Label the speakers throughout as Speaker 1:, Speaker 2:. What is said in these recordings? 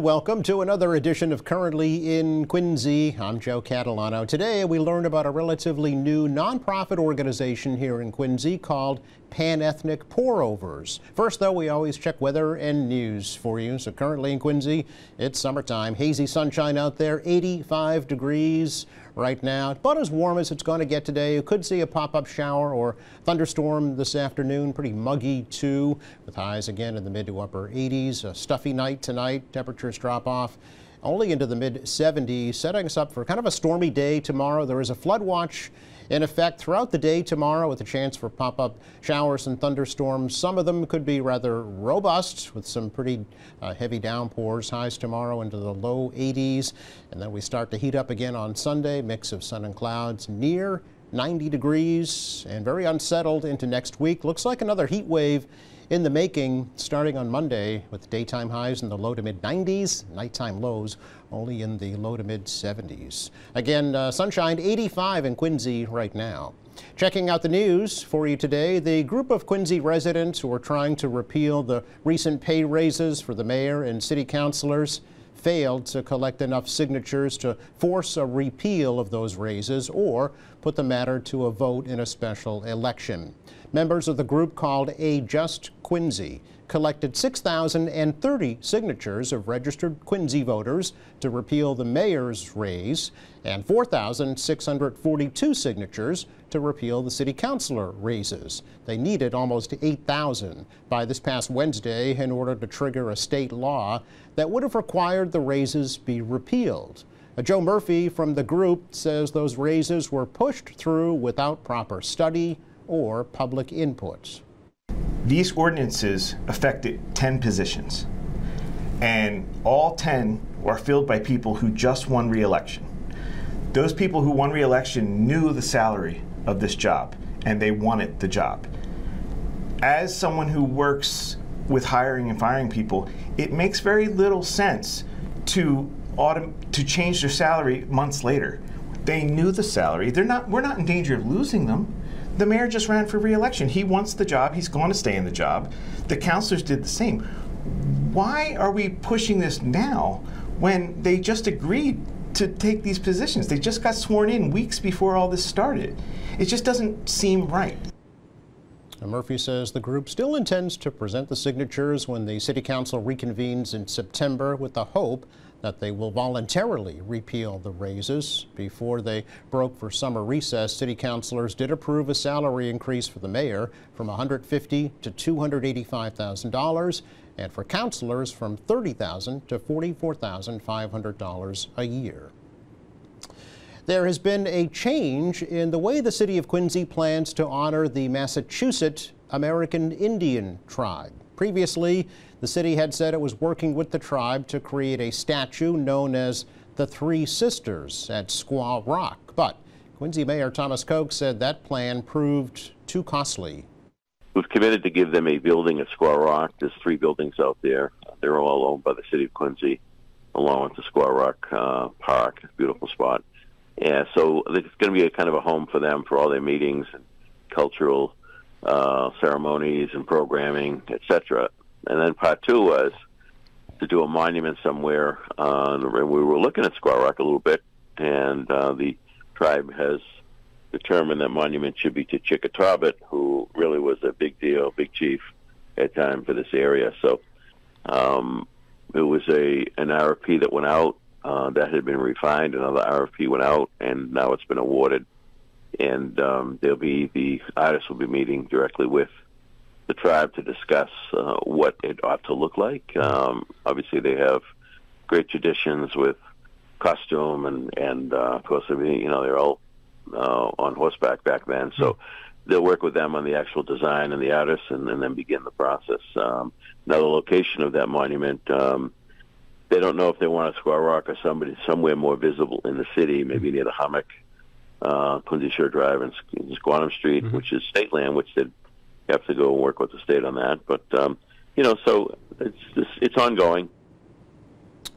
Speaker 1: welcome to another edition of Currently in Quincy. I'm Joe Catalano. Today we learn about a relatively new nonprofit organization here in Quincy called Pan-Ethnic Pour-Overs. First, though, we always check weather and news for you. So currently in Quincy, it's summertime. Hazy sunshine out there, 85 degrees right now. About as warm as it's going to get today. You could see a pop-up shower or thunderstorm this afternoon. Pretty muggy, too, with highs again in the mid to upper 80s. A stuffy night tonight. Temperatures drop off only into the mid-70s, setting us up for kind of a stormy day tomorrow. There is a flood watch in effect throughout the day tomorrow with a chance for pop-up showers and thunderstorms. Some of them could be rather robust with some pretty heavy downpours. Highs tomorrow into the low 80s. And then we start to heat up again on Sunday. Mix of sun and clouds near 90 degrees and very unsettled into next week. Looks like another heat wave in the making starting on Monday with daytime highs in the low to mid 90s, nighttime lows only in the low to mid 70s. Again, sunshine 85 in Quincy right now. Checking out the news for you today, the group of Quincy residents who are trying to repeal the recent pay raises for the mayor and city councilors failed to collect enough signatures to force a repeal of those raises or put the matter to a vote in a special election. Members of the group called A Just Quincy collected 6,030 signatures of registered Quincy voters to repeal the mayor's raise and 4,642 signatures to repeal the city councilor raises. They needed almost 8,000 by this past Wednesday in order to trigger a state law that would have required the raises be repealed. Joe Murphy from the group says those raises were pushed through without proper study or public input.
Speaker 2: These ordinances affected 10 positions, and all 10 are filled by people who just won re-election. Those people who won re-election knew the salary of this job, and they wanted the job. As someone who works with hiring and firing people, it makes very little sense to change their salary months later. They knew the salary. We're not in danger of losing them. The mayor just ran for re-election. He wants the job. He's going to stay in the job. The councilors did the same. Why are we pushing this now when they just agreed to take these positions? They just got sworn in weeks before all this started. It just doesn't seem right.
Speaker 1: Murphy says the group still intends to present the signatures when the city council reconvenes in September with the hope that they will voluntarily repeal the raises. Before they broke for summer recess, city councilors did approve a salary increase for the mayor from $150,000 to $285,000 and for councilors from $30,000 to $44,500 a year. There has been a change in the way the city of Quincy plans to honor the Massachusetts American Indian tribe. Previously, the city had said it was working with the tribe to create a statue known as the Three Sisters at Squaw Rock. But Quincy Mayor Thomas Koch said that plan proved too costly.
Speaker 3: We've committed to give them a building at Squaw Rock. There's 3 buildings out there. They're all owned by the city of Quincy, along with the Squaw Rock Park, beautiful spot. Yeah, so it's going to be a kind of a home for them for all their meetings and cultural ceremonies and programming, etc. And then part 2 was to do a monument somewhere. We were looking at Squaw Rock a little bit, and the tribe has determined that monument should be to Chickatobit, who really was a big deal, big chief at time for this area. So it was an RFP that went out. That had been refined. Another RFP went out, and now it's been awarded. And the artists will be meeting directly with the tribe to discuss what it ought to look like. Obviously, they have great traditions with costume and of course, they're all on horseback back then. So they'll work with them on the actual design and the artists, and then begin the process. Now, the location of that monument. They don't know if they want a Squaw Rock or somewhere more visible in the city, maybe near the Hummock, Quincy Shore Drive, and Squantum Street, which is state land, which they'd have to go and work with the state on that. But, so it's ongoing.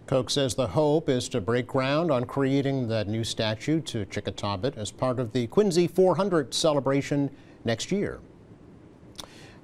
Speaker 1: Koch says the hope is to break ground on creating that new statue to Chickatobit as part of the Quincy 400 celebration next year.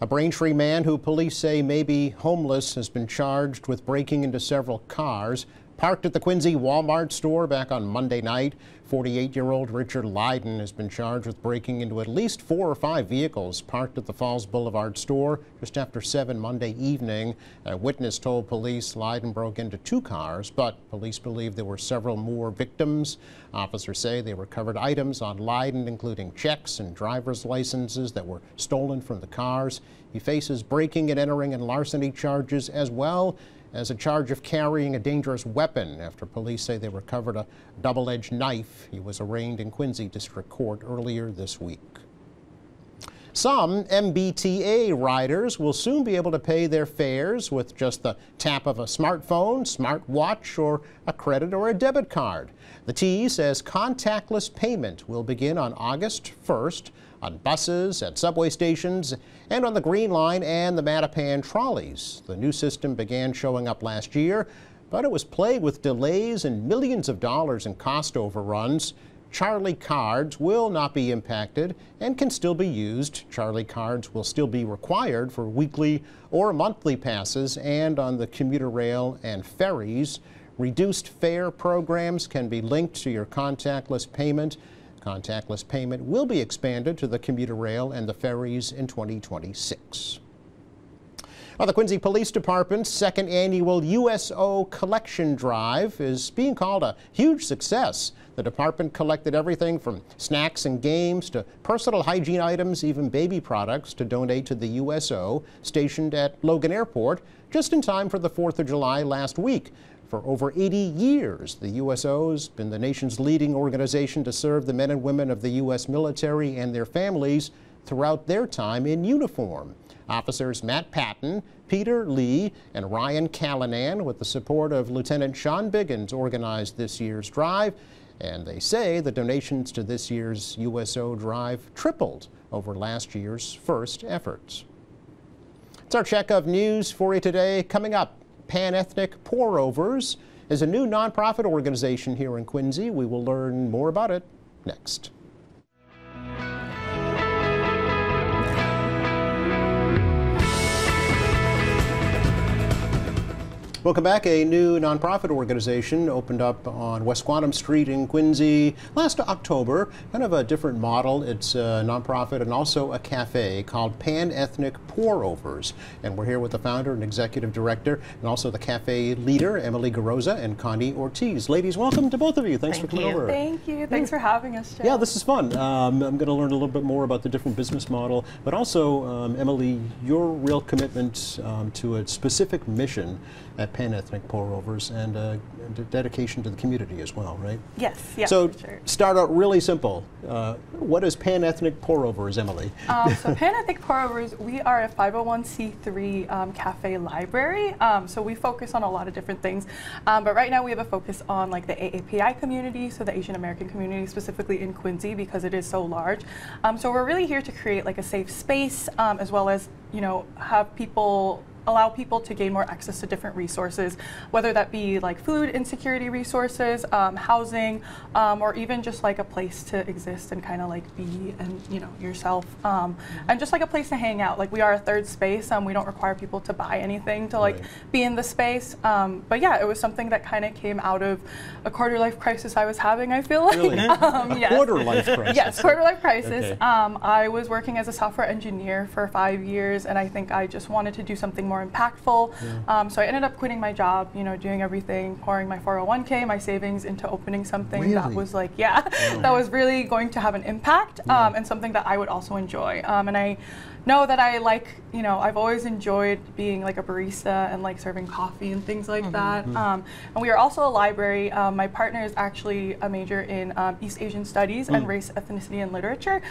Speaker 1: A Braintree man who police say may be homeless has been charged with breaking into several cars parked at the Quincy Walmart store back on Monday night. 48-year-old Richard Lydon has been charged with breaking into at least 4 or 5 vehicles parked at the Falls Boulevard store just after 7 Monday evening. A witness told police Lydon broke into 2 cars, but police believe there were several more victims. Officers say they recovered items on Lydon, including checks and driver's licenses that were stolen from the cars. He faces breaking and entering and larceny charges, as well as a charge of carrying a dangerous weapon after police say they recovered a double-edged knife. He was arraigned in Quincy District Court earlier this week. Some MBTA riders will soon be able to pay their fares with just the tap of a smartphone, smartwatch, or a credit or a debit card. The T says contactless payment will begin on August 1st on buses, at subway stations, and on the Green Line and the Mattapan trolleys. The new system began showing up last year, but it was plagued with delays and millions of dollars in cost overruns. Charlie cards will not be impacted and can still be used. Charlie cards will still be required for weekly or monthly passes and on the commuter rail and ferries. Reduced fare programs can be linked to your contactless payment. Contactless payment will be expanded to the commuter rail and the ferries in 2026. Well, the Quincy Police Department's second annual USO collection drive is being called a huge success. The department collected everything from snacks and games to personal hygiene items, even baby products, to donate to the USO stationed at Logan Airport just in time for the 4th of July last week. For over 80 years, the USO has been the nation's leading organization to serve the men and women of the U.S. military and their families throughout their time in uniform. Officers Matt Patton, Peter Lee, and Ryan Callanan, with the support of Lieutenant Sean Biggins, organized this year's drive, and they say the donations to this year's USO drive tripled over last year's first efforts. It's our check of news for you today. Coming up, Pan-Ethnic Pour-Overs is a new nonprofit organization here in Quincy. We will learn more about it next. Welcome back. A new nonprofit organization opened up on West Quantum Street in Quincy last October. Kind of a different model. It's a nonprofit and also a cafe called Pan-Ethnic Pour-Overs. And we're here with the founder and executive director and also the cafe leader, Emily Garoza and Connie Ortiz. Ladies, welcome to both of you. Thanks for coming over.
Speaker 4: Thank you. Thanks for having us, Joe.
Speaker 1: Yeah, this is fun. I'm going to learn a little bit more about the different business model, but also, Emily, your real commitment to a specific mission at Pan-Ethnic Pour-Overs and dedication to the community as well, right?
Speaker 4: Yes, yeah.
Speaker 1: So
Speaker 4: sure.
Speaker 1: Start out really simple. What is Pan-Ethnic Pour-Overs, Emily?
Speaker 4: So Pan-Ethnic Pour-Overs, we are a 501c3 cafe library. So we focus on a lot of different things. But right now we have a focus on like the AAPI community, so the Asian American community, specifically in Quincy because it is so large. So we're really here to create like a safe space as well as, you know, allow people to gain more access to different resources, whether that be like food insecurity resources, housing, or even just like a place to exist and kind of like be and yourself, and just like a place to hang out. Like we are a third space, we don't require people to buy anything to like be in the space. But yeah, it was something that kind of came out of a quarter life crisis I was having, I feel like.
Speaker 1: Really?
Speaker 4: Yes.
Speaker 1: Quarter life crisis.
Speaker 4: Yes, quarter life crisis.
Speaker 1: Okay.
Speaker 4: I was working as a software engineer for 5 years, and I think I just wanted to do something more impactful. Yeah. So I ended up quitting my job, doing everything, pouring my 401k, my savings into opening something that was like, that was really going to have an impact and something that I would also enjoy. And I know that I like, I've always enjoyed being like a barista and like serving coffee and things like that. And we are also a library. My partner is actually a major in East Asian Studies and Race, Ethnicity, and Literature.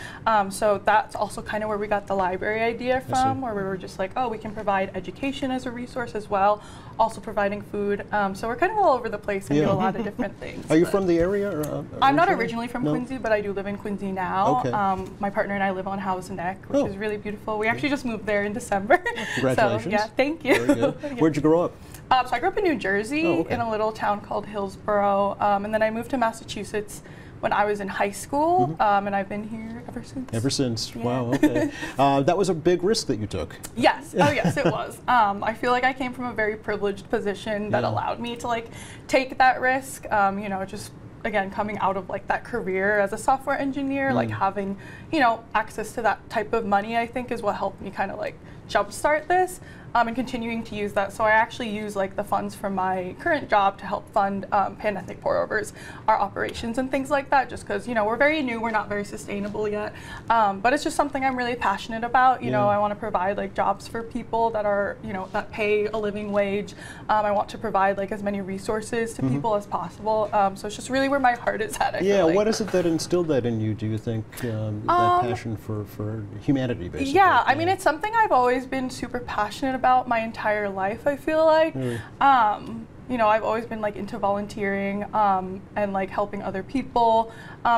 Speaker 4: So that's also kind of where we got the library idea from, where we were just like, oh, we can provide education as a resource as well, also providing food. So we're kind of all over the place and do a lot of different things.
Speaker 1: Are you from the area? Or,
Speaker 4: I'm not originally from Quincy, but I do live in Quincy now.
Speaker 1: Okay.
Speaker 4: My partner and I live on House Neck, which is really beautiful. We actually just moved there in December.
Speaker 1: Congratulations.
Speaker 4: So, yeah, thank you.
Speaker 1: Very good. Where'd you grow up?
Speaker 4: So I grew up in New Jersey in a little town called Hillsborough, and then I moved to Massachusetts when I was in high school, and I've been here ever since.
Speaker 1: Ever since.
Speaker 4: Yeah.
Speaker 1: Wow, okay. That was a big risk that you took.
Speaker 4: Yes. Oh, yes, it was. I feel like I came from a very privileged position that allowed me to like take that risk. You know, just again coming out of like that career as a software engineer, like having, you know, access to that type of money, I think is what helped me kind of like jumpstart this. And continuing to use that. So I actually use like the funds from my current job to help fund Pan-Ethnic Pour-Overs, our operations and things like that, just because, you know, we're very new, we're not very sustainable yet. But it's just something I'm really passionate about. You know, I want to provide like jobs for people that are, you know, that pay a living wage. I want to provide like as many resources to people as possible. So it's just really where my heart is at. I feel like.
Speaker 1: What is it that instilled that in you, do you think, that passion for humanity, basically?
Speaker 4: Yeah, I mean, it's something I've always been super passionate about my entire life, I feel like. You know, I've always been like into volunteering and like helping other people.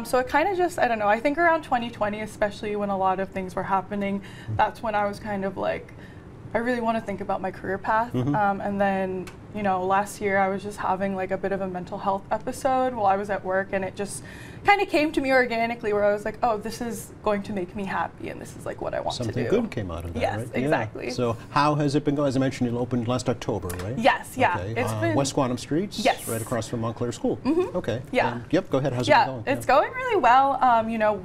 Speaker 4: So it kind of just, I don't know, I think around 2020, especially when a lot of things were happening, that's when I was kind of like, I really want to think about my career path. And then, you know, last year I was just having like a bit of a mental health episode while I was at work, and it just kind of came to me organically where I was like, oh, this is going to make me happy, and this is like what I want to do.
Speaker 1: Something good came out of that,
Speaker 4: yes,
Speaker 1: right?
Speaker 4: Exactly.
Speaker 1: Yeah. So how has it been going? As I mentioned, it opened last October, right?
Speaker 4: Yes, yeah.
Speaker 1: Okay.
Speaker 4: It's been
Speaker 1: West Quantum Street,
Speaker 4: yes,
Speaker 1: right across from Montclair School. Okay.
Speaker 4: Yeah.
Speaker 1: Yep, go ahead. How's it been going?
Speaker 4: It's going really well. You know,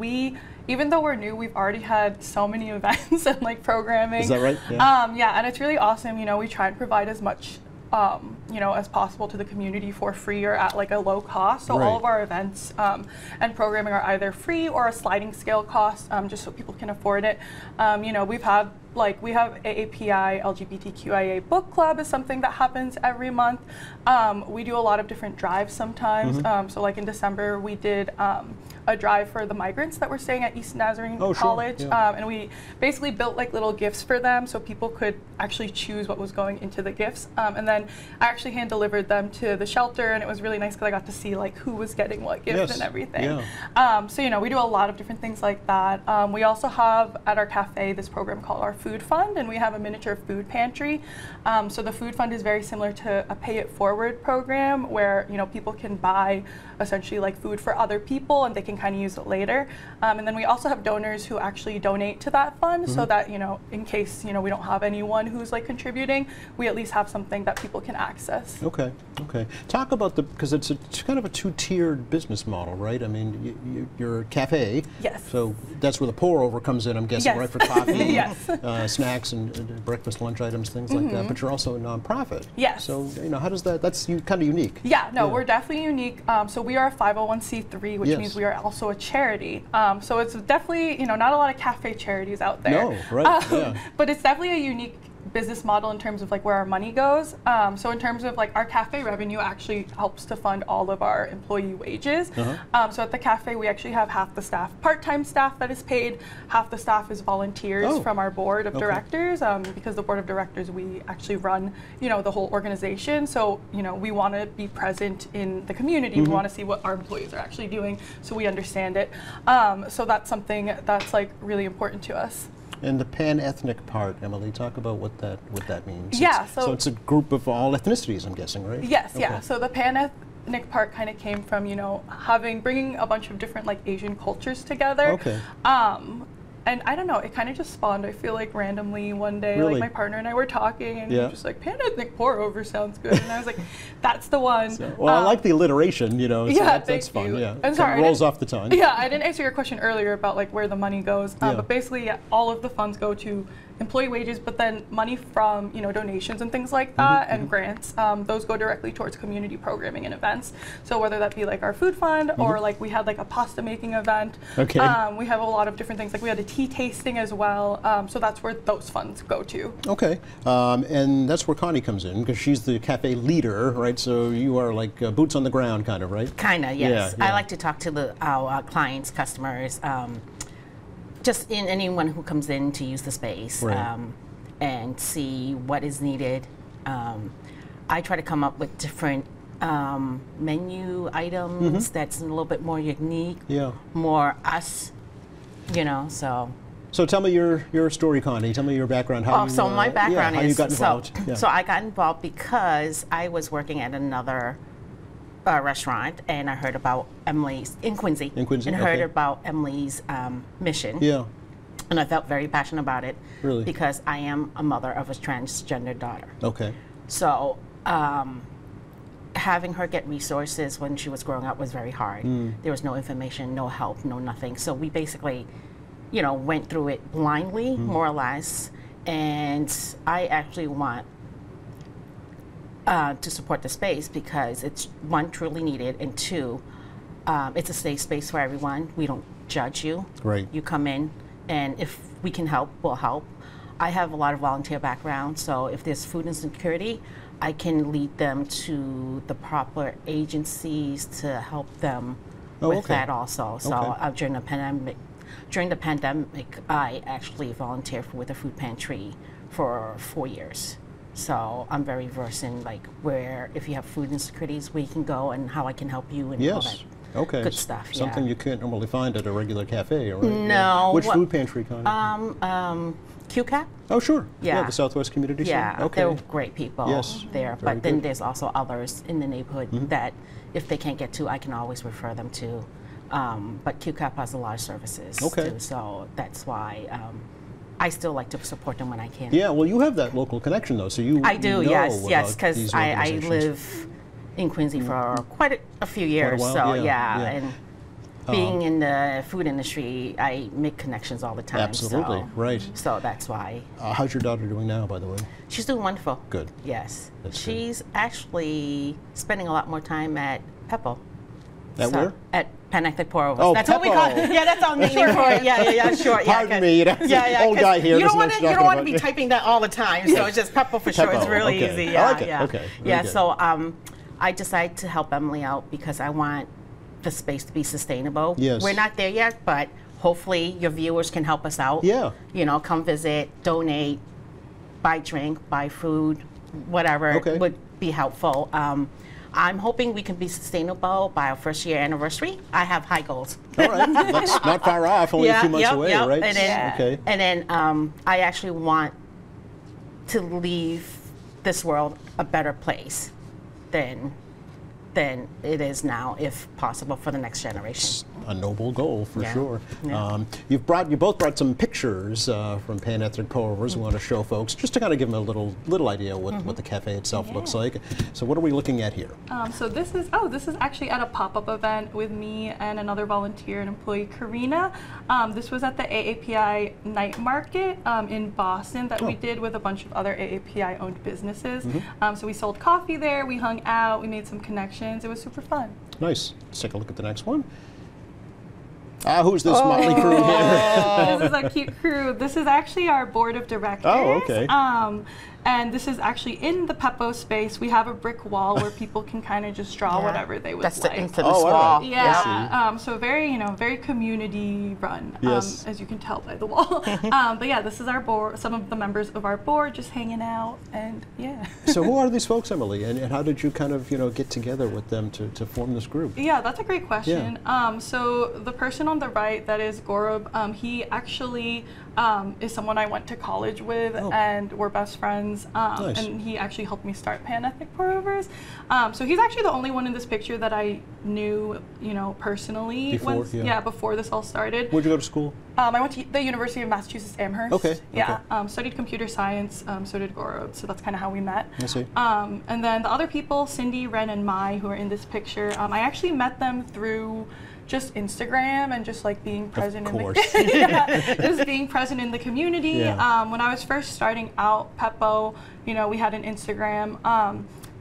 Speaker 4: even though we're new, we've already had so many events and like programming.
Speaker 1: Is that right?
Speaker 4: Yeah, and it's really awesome. You know, we try and provide as much you know, as possible to the community for free or at like a low cost. So all of our events and programming are either free or a sliding scale cost, just so people can afford it. You know, we have AAPI LGBTQIA book club is something that happens every month. We do a lot of different drives sometimes. So like in December we did a drive for the migrants that were staying at East Nazarene College, and we basically built like little gifts for them so people could actually choose what was going into the gifts. And then I actually hand delivered them to the shelter, and it was really nice because I got to see like who was getting what gift and everything. So you know, we do a lot of different things like that. We also have at our cafe this program called our Food Fund, and we have a miniature food pantry. So the Food Fund is very similar to a Pay It Forward program where, you know, people can buy essentially like food for other people and they can kind of use it later. And then we also have donors who actually donate to that fund so that, you know, in case, you know, we don't have anyone who's like contributing, we at least have something that people can access.
Speaker 1: Okay. Talk about because it's kind of a two-tiered business model, right? I mean, you're a cafe.
Speaker 4: Yes.
Speaker 1: So that's where the pour-over comes in, I'm guessing, right, for coffee,
Speaker 4: yes,
Speaker 1: snacks and breakfast, lunch items, things like that. But you're also a nonprofit.
Speaker 4: Yes.
Speaker 1: So, you know, how does that's kind of unique.
Speaker 4: Yeah, no, we're definitely unique. So we are a 501c3, which means we are also a charity. So it's definitely, you know, not a lot of cafe charities out there.
Speaker 1: No, right,
Speaker 4: But it's definitely a unique business model in terms of like where our money goes. So in terms of like our cafe revenue actually helps to fund all of our employee wages. So at the cafe we actually have half the staff part-time staff that is paid, half the staff is volunteers from our board of directors, because the board of directors, we actually run, you know, the whole organization. So, you know, we want to be present in the community. We want to see what our employees are actually doing so we understand it. So that's something that's like really important to us.
Speaker 1: And the pan-ethnic part, Emily, talk about what that means.
Speaker 4: Yeah,
Speaker 1: so it's a group of all ethnicities, I'm guessing, right?
Speaker 4: Yes, yeah. So the pan-ethnic part kind of came from, you know, bringing a bunch of different like Asian cultures together.
Speaker 1: Okay.
Speaker 4: And I don't know, it kind of just spawned, I feel like randomly one day, like my partner and I were talking and we were just like, Pan-Ethnic Pour-Over sounds good. And I was like, that's the one.
Speaker 1: Well, I like the alliteration, you know, so that's fun. Yeah,
Speaker 4: I'm sorry,
Speaker 1: it rolls off the tongue.
Speaker 4: Yeah, I didn't answer your question earlier about like where the money goes, but basically all of the funds go to employee wages, but then money from, you know, donations and things like that and grants, those go directly towards community programming and events. So whether that be like our food fund or like we had like a pasta making event. We have a lot of different things, like we had a tea tasting as well. So that's where those funds go to. Okay,
Speaker 1: and that's where Connie comes in because she's the cafe leader, right? So you are like boots on the ground kind of, right?
Speaker 5: Kind of, yes. I like to talk to our clients, customers, just in anyone who comes in to use the space and see what is needed. I try to come up with different menu items that's a little bit more unique, more us, you know, so.
Speaker 1: So tell me your story, Connie. Tell me your background.
Speaker 5: So my background
Speaker 1: is how you got involved.
Speaker 5: So I got involved because I was working at another restaurant, and I heard about Emily's in Quincy.
Speaker 1: In Quincy,
Speaker 5: and
Speaker 1: okay.
Speaker 5: heard about Emily's mission.
Speaker 1: Yeah.
Speaker 5: And I felt very passionate about it.
Speaker 1: Really?
Speaker 5: Because I am a mother of a transgender daughter.
Speaker 1: Okay.
Speaker 5: So having her get resources when she was growing up was very hard. There was no information, no help, no nothing. So we basically, you know, went through it blindly, more or less. And I actually want to support the space because it's, one, truly needed, and two, it's a safe space for everyone. We don't judge you.
Speaker 1: Right.
Speaker 5: You come in, and if we can help, we'll help. I have a lot of volunteer background, so if there's food insecurity, I can lead them to the proper agencies to help them with that also. So during the pandemic, I actually volunteered with a food pantry for 4 years. So I'm very versed in like where, if you have food insecurities, where you can go and how I can help you and all that.
Speaker 1: Okay.
Speaker 5: Good stuff.
Speaker 1: Something you can't normally find at a regular cafe, right?
Speaker 5: No.
Speaker 1: Which food pantry kind?
Speaker 5: QCAP?
Speaker 1: Oh, sure.
Speaker 5: Yeah.
Speaker 1: The Southwest Community
Speaker 5: Yeah.
Speaker 1: Center. Okay.
Speaker 5: They're great people there.
Speaker 1: Very
Speaker 5: But then
Speaker 1: good.
Speaker 5: there's also others in the neighborhood that if they can't get to, I can always refer them to. But QCAP has a lot of services too. So that's why I still like to support them when I can.
Speaker 1: Yeah, well, you have that local connection, though, so you
Speaker 5: I do,
Speaker 1: know
Speaker 5: yes,
Speaker 1: about
Speaker 5: because
Speaker 1: these
Speaker 5: I
Speaker 1: organizations.
Speaker 5: live in Quincy for quite a few years.
Speaker 1: while,
Speaker 5: So
Speaker 1: yeah.
Speaker 5: and being in the food industry, I make connections all the time.
Speaker 1: Absolutely,
Speaker 5: so,
Speaker 1: right.
Speaker 5: So that's why.
Speaker 1: How's your daughter doing now, by the way?
Speaker 5: She's doing wonderful.
Speaker 1: Good.
Speaker 5: Yes.
Speaker 1: That's good.
Speaker 5: She's actually spending a lot more time at Peppo.
Speaker 1: At where?
Speaker 5: At Panactic Pour-Overs.
Speaker 1: Oh,
Speaker 5: That's what we call
Speaker 1: Peppo.
Speaker 5: it. Yeah, that's our nickname for it. Yeah, sure.
Speaker 1: Pardon me, old
Speaker 5: 'cause
Speaker 1: guy here
Speaker 5: You don't
Speaker 1: doesn't know
Speaker 5: want
Speaker 1: what
Speaker 5: to.
Speaker 1: you're
Speaker 5: You don't want to
Speaker 1: talking
Speaker 5: be
Speaker 1: about.
Speaker 5: typing that all the time. So it's just Peppo for sure. It's
Speaker 1: Peppo,
Speaker 5: really
Speaker 1: okay.
Speaker 5: easy.
Speaker 1: I
Speaker 5: Yeah,
Speaker 1: like it.
Speaker 5: yeah.
Speaker 1: Okay, very
Speaker 5: Yeah.
Speaker 1: good.
Speaker 5: So I decided to help Emily out because I want the space to be sustainable.
Speaker 1: Yes.
Speaker 5: We're not there yet, but hopefully your viewers can help us out.
Speaker 1: Yeah.
Speaker 5: You know, come visit, donate, buy drink, buy food, whatever would be helpful. I'm hoping we can be sustainable by our first year anniversary. I have high goals.
Speaker 1: All right, that's not far off, only a few months away, right?
Speaker 5: And then,
Speaker 1: okay.
Speaker 5: and then I actually want to leave this world a better place than it is now, if possible, for the next generation.
Speaker 1: A noble goal, for sure.
Speaker 5: Yeah.
Speaker 1: You both brought some pictures from Pan-Ethnic Pour-Overs we want to show folks, just to kind of give them a little idea what the cafe itself looks like. So what are we looking at here?
Speaker 4: So this is actually at a pop-up event with me and another volunteer and employee, Karina. This was at the AAPI Night Market in Boston that we did with a bunch of other AAPI-owned businesses. So we sold coffee there, we hung out, we made some connections. It was super fun.
Speaker 1: Nice. Let's take a look at the next one. Who's this motley crew here?
Speaker 4: This is a cute crew. This is actually our board of directors.
Speaker 1: Oh, okay.
Speaker 4: And this is actually in the Peppo space. We have a brick wall where people can kind of just draw whatever they would
Speaker 5: That's
Speaker 4: like.
Speaker 5: the infamous
Speaker 1: all
Speaker 5: wall.
Speaker 1: right.
Speaker 4: Yeah. So very, very community run,
Speaker 1: Yes.
Speaker 4: as you can tell by the wall. But yeah, this is our board. Some of the members of our board just hanging out, and yeah.
Speaker 1: So who are these folks, Emily, and how did you kind of get together with them to form this group?
Speaker 4: Yeah, that's a great question. So the person on the right, that is Gaurav, he actually is someone I went to college with, and we're best friends.
Speaker 1: Nice.
Speaker 4: And he actually helped me start Pan-Ethnic Pour-Overs. So he's actually the only one in this picture that I knew, personally.
Speaker 1: Before,
Speaker 4: before this all started.
Speaker 1: Where'd you go to school?
Speaker 4: I went to the University of Massachusetts Amherst.
Speaker 1: Okay.
Speaker 4: Yeah. Studied computer science. So did Gaurav. So that's kind of how we met.
Speaker 1: I see.
Speaker 4: And then the other people, Cindy, Ren, and Mai, who are in this picture, I actually met them through just Instagram and just like being present
Speaker 1: Of
Speaker 4: in
Speaker 1: course.
Speaker 4: the just being present in the community.
Speaker 1: Yeah.
Speaker 4: When I was first starting out Peppo, we had an Instagram.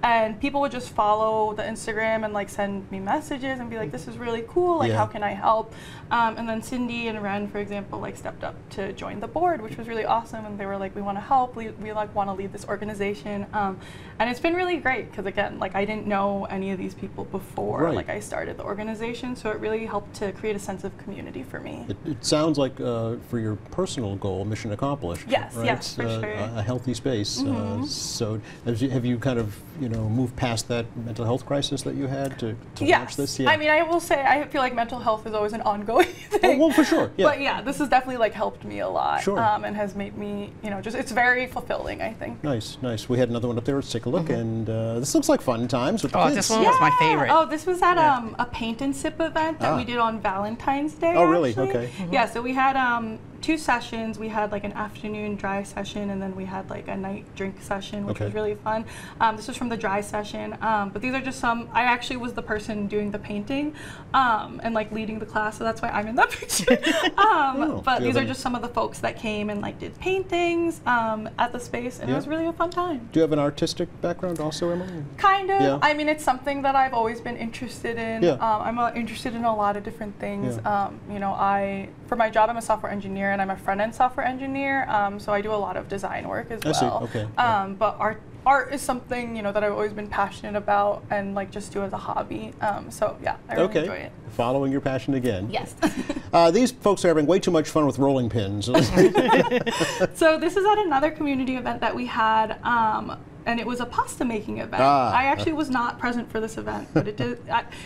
Speaker 4: And people would just follow the Instagram and like send me messages and be like, this is really cool, like how can I help? And then Cindy and Ren, for example, like stepped up to join the board, which was really awesome. And they were like, we want to help, we like want to lead this organization. And it's been really great because again, like I didn't know any of these people before like I started the organization. So it really helped to create a sense of community for me.
Speaker 1: It sounds like for your personal goal, mission accomplished.
Speaker 4: Yes,
Speaker 1: right?
Speaker 4: yes, for sure.
Speaker 1: A healthy space. So have you kind of, move past that mental health crisis that you had to
Speaker 4: Yes.
Speaker 1: launch this? Yeah.
Speaker 4: I mean, I will say I feel like mental health is always an ongoing thing.
Speaker 1: Oh, well, for sure. Yeah.
Speaker 4: But yeah, this has definitely like helped me a lot.
Speaker 1: Sure.
Speaker 4: And has made me, just it's very fulfilling, I think.
Speaker 1: Nice, nice. We had another one up there. Let's take a look. And this looks like fun times with the kids.
Speaker 5: this one was my favorite.
Speaker 4: Oh, this was at a paint and sip event that we did on Valentine's Day.
Speaker 1: Oh, really?
Speaker 4: actually.
Speaker 1: Okay.
Speaker 4: Yeah, so we had 2 sessions. We had like an afternoon dry session, and then we had like a night drink session, which was really fun. This was from the dry session, but these are just some. I actually was the person doing the painting and like leading the class, so that's why I'm in that picture. But these are just some of the folks that came and like did paintings at the space, and it was really a fun time.
Speaker 1: Do you have an artistic background also, Emily?
Speaker 4: Kind of.
Speaker 1: Yeah.
Speaker 4: I mean, it's something that I've always been interested in.
Speaker 1: Yeah.
Speaker 4: I'm interested in a lot of different things.
Speaker 1: Yeah.
Speaker 4: For my job, I'm a software engineer, and I'm a front-end software engineer. So I do a lot of design work as well.
Speaker 1: I see. Okay.
Speaker 4: But art is something that I've always been passionate about and like just do as a hobby. So yeah, I really enjoy it.
Speaker 1: Following your passion again.
Speaker 4: Yes.
Speaker 1: These folks are having way too much fun with rolling pins.
Speaker 4: So this is at another community event that we had, and it was a pasta making event. I actually was not present for this event, but it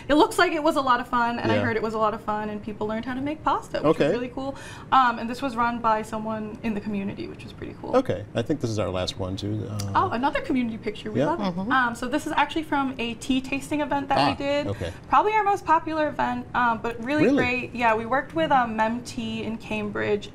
Speaker 4: looks like it was a lot of fun, and I heard it was a lot of fun, and people learned how to make pasta, which was really cool. And this was run by someone in the community, which was pretty cool.
Speaker 1: Okay, I think this is our last one too.
Speaker 4: Oh, another community picture. We love it. So this is actually from a tea tasting event that we did.
Speaker 1: Okay.
Speaker 4: Probably our most popular event, but really great. Yeah, we worked with Mem Tea in Cambridge.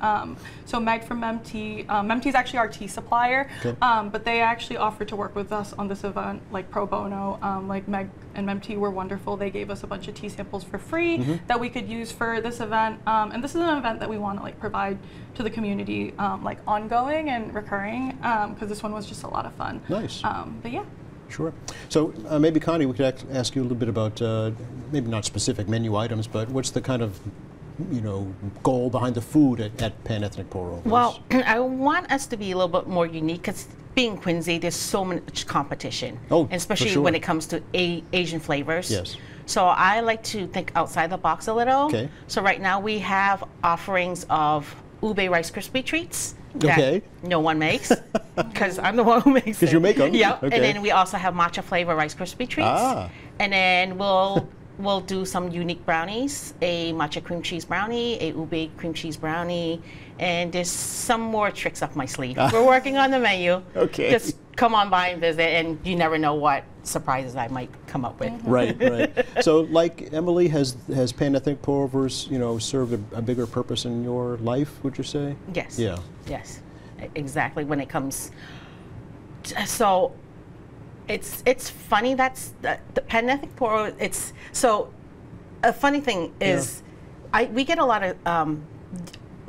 Speaker 4: So Meg from Mem Tea. Mem Tea is actually our tea supplier, but they actually offered to work with us on this event, like pro bono. Like Meg and Mem Tea were wonderful. They gave us a bunch of tea samples for free that we could use for this event. And this is an event that we want to like provide to the community, like ongoing and recurring, because this one was just a lot of fun.
Speaker 1: Nice.
Speaker 4: But yeah.
Speaker 1: Sure. So maybe Connie, we could ask you a little bit about maybe not specific menu items, but what's the kind of goal behind the food at Pan Ethnic Pour Overs?
Speaker 5: Well, I want us to be a little bit more unique because being Quincy, there's so much competition, especially when it comes to Asian flavors.
Speaker 1: Yes.
Speaker 5: So I like to think outside the box a little.
Speaker 1: Okay.
Speaker 5: So right now we have offerings of ube Rice Krispie treats that no one makes because I'm the one who makes it.
Speaker 1: Because you make them.
Speaker 5: Yeah.
Speaker 1: Okay.
Speaker 5: And then we also have matcha flavor Rice Krispie treats. And then we'll do some unique brownies, a matcha cream cheese brownie, a ube cream cheese brownie, and there's some more tricks up my sleeve. We're working on the menu.
Speaker 1: Okay.
Speaker 5: Just come on by and visit, and you never know what surprises I might come up with.
Speaker 1: Right, right. So, like Emily, has Pan Ethnic Pour Overs, served a bigger purpose in your life? Would you say?
Speaker 5: Yes.
Speaker 1: Yeah.
Speaker 5: Yes. Exactly. When it comes, so. It's funny that's the Pan Ethnic Pour. It's so a funny thing is, we get a lot of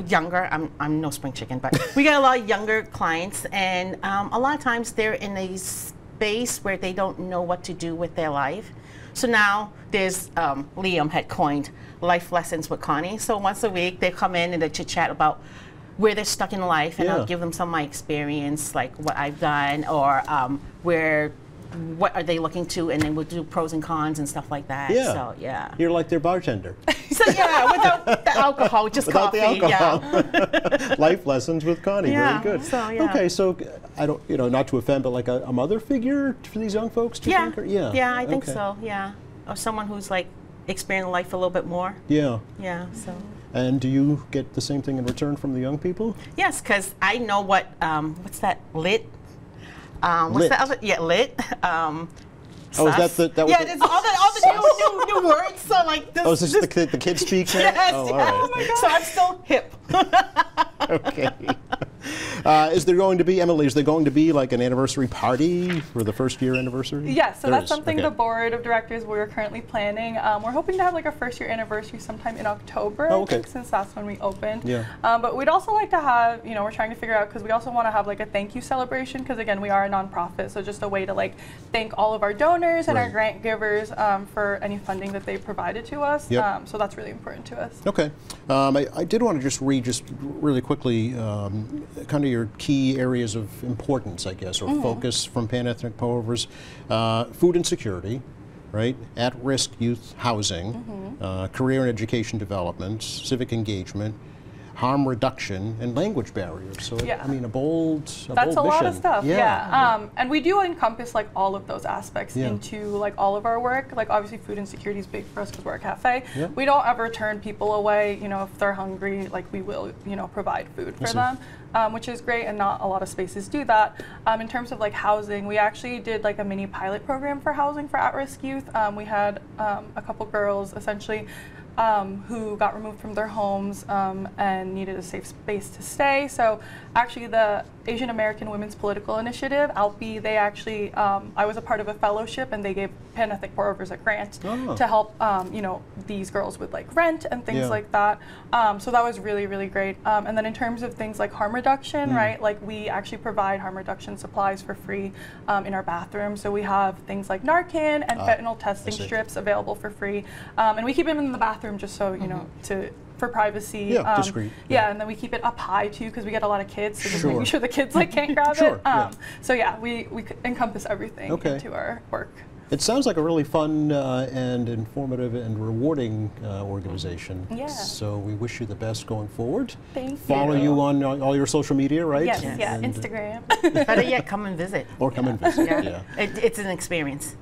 Speaker 5: younger. I'm no spring chicken, but we get a lot of younger clients, and a lot of times they're in a space where they don't know what to do with their life. So now there's Liam had coined life lessons with Connie. So once a week they come in and they chit chat about where they're stuck in life, and I'll give them some of my experience, like what I've done, or what are they looking to, and then we'll do pros and cons and stuff like that.
Speaker 1: Yeah.
Speaker 5: So yeah.
Speaker 1: You're like their bartender.
Speaker 5: So yeah, without the alcohol, just
Speaker 1: without
Speaker 5: coffee.
Speaker 1: the alcohol. Yeah. Life lessons with Connie.
Speaker 5: Yeah.
Speaker 1: Very good.
Speaker 5: So, yeah.
Speaker 1: Okay, so I don't, not to offend, but like a mother figure for these young folks. Do you think? Or,
Speaker 5: Yeah, I think so. Yeah, or someone who's like experienced life a little bit more.
Speaker 1: Yeah.
Speaker 5: Yeah. So.
Speaker 1: And do you get the same thing in return from the young people?
Speaker 5: Yes, because I know what's that lit. What's the other? Yeah, lit.
Speaker 1: Oh, is that was
Speaker 5: yeah, there's all the new words. So like this.
Speaker 1: Oh, is this the kid speak now?
Speaker 5: Yes.
Speaker 1: Oh, all
Speaker 5: yes.
Speaker 1: right.
Speaker 5: Oh my God. So I'm still hip.
Speaker 1: Okay. Is there going to be, Emily, like an anniversary party for the first year anniversary?
Speaker 4: Yes, so that's something the board of directors we're currently planning. We're hoping to have like a first year anniversary sometime in October, I think, since that's when we opened.
Speaker 1: Yeah.
Speaker 4: But we'd also like to have, we're trying to figure out, because we also want to have like a thank you celebration, because again, we are a nonprofit, so just a way to like thank all of our donors and our grant givers for any funding that they provided to us.
Speaker 1: Yep.
Speaker 4: So that's really important to us.
Speaker 1: Okay. I did want to just read really quickly kind of your key areas of importance, I guess, or focus from Pan Ethnic Pour Overs. Food insecurity, right? At-risk youth housing, career and education development, civic engagement, harm reduction, and language barriers. So,
Speaker 4: Yeah.
Speaker 1: I mean, a bold
Speaker 4: That's a lot of
Speaker 1: mission.
Speaker 4: stuff, yeah. And we do encompass like all of those aspects
Speaker 1: Yeah.
Speaker 4: into like all of our work. Like obviously food insecurity is big for us because we're a cafe.
Speaker 1: Yeah.
Speaker 4: We don't ever turn people away, you know, if they're hungry, like we will, you know, provide food for them, which is great, and not a lot of spaces do that. In terms of like housing, we actually did like a mini pilot program for housing for at-risk youth. We had a couple girls essentially who got removed from their homes and needed a safe space to stay. So actually the Asian American Women's Political Initiative, ALPI, they actually, I was a part of a fellowship, and they gave Pan-ethnic pour-overs a grant to help, you know, these girls with like rent and things like that. So that was really, really great. And then in terms of things like harm reduction, right, like we actually provide harm reduction supplies for free in our bathroom. So we have things like Narcan and fentanyl testing strips available for free. And we keep them in the bathroom just so, you know, for privacy.
Speaker 1: Yeah, discreet.
Speaker 4: Yeah, and then we keep it up high too because we get a lot of kids, so just
Speaker 1: Sure.
Speaker 4: making sure the kids like can't grab
Speaker 1: Sure,
Speaker 4: it.
Speaker 1: yeah.
Speaker 4: So yeah, we encompass everything
Speaker 1: Okay.
Speaker 4: into our work.
Speaker 1: It sounds like a really fun and informative and rewarding organization.
Speaker 4: Yeah.
Speaker 1: So we wish you the best going forward.
Speaker 4: Thank you.
Speaker 1: Follow you on all your social media, right?
Speaker 4: Yes,
Speaker 5: Yes.
Speaker 4: yeah,
Speaker 1: And,
Speaker 4: Instagram.
Speaker 5: Better yet, come and visit.
Speaker 1: or come and visit. Yeah.
Speaker 5: It's an experience.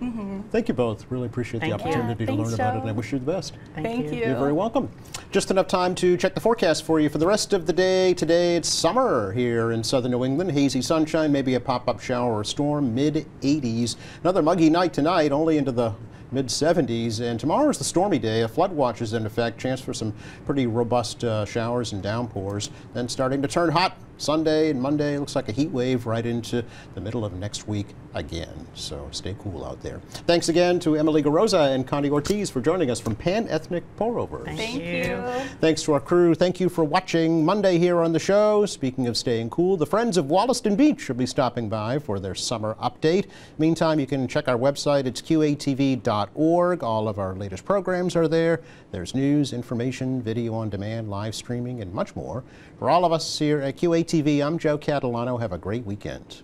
Speaker 1: Thank you both. Really appreciate the
Speaker 5: Thank you.
Speaker 1: opportunity to
Speaker 4: Yeah,
Speaker 1: learn
Speaker 4: thanks,
Speaker 1: about it,
Speaker 4: Joe.
Speaker 1: and I wish you the best.
Speaker 4: Thank you.
Speaker 1: You're very welcome. Just enough time to check the forecast for you for the rest of the day. Today it's summer here in southern New England. Hazy sunshine, maybe a pop-up shower or storm, mid-80s. Another muggy night tonight, only into the mid-70s, and tomorrow is the stormy day. A flood watch is in effect, chance for some pretty robust showers and downpours. Then starting to turn hot Sunday and Monday. Looks like a heat wave right into the middle of next week again. So stay cool out there. Thanks again to Emily Garoza and Connie Ortiz for joining us from Pan-Ethnic Pour-Overs.
Speaker 4: Thank you.
Speaker 1: Thanks to our crew. Thank you for watching Monday here on the show. Speaking of staying cool, the Friends of Wollaston Beach will be stopping by for their summer update. Meantime, you can check our website. It's qatv.org. All of our latest programs are there. There's news, information, video on demand, live streaming, and much more. For all of us here at QATV, I'm Joe Catalano. Have a great weekend.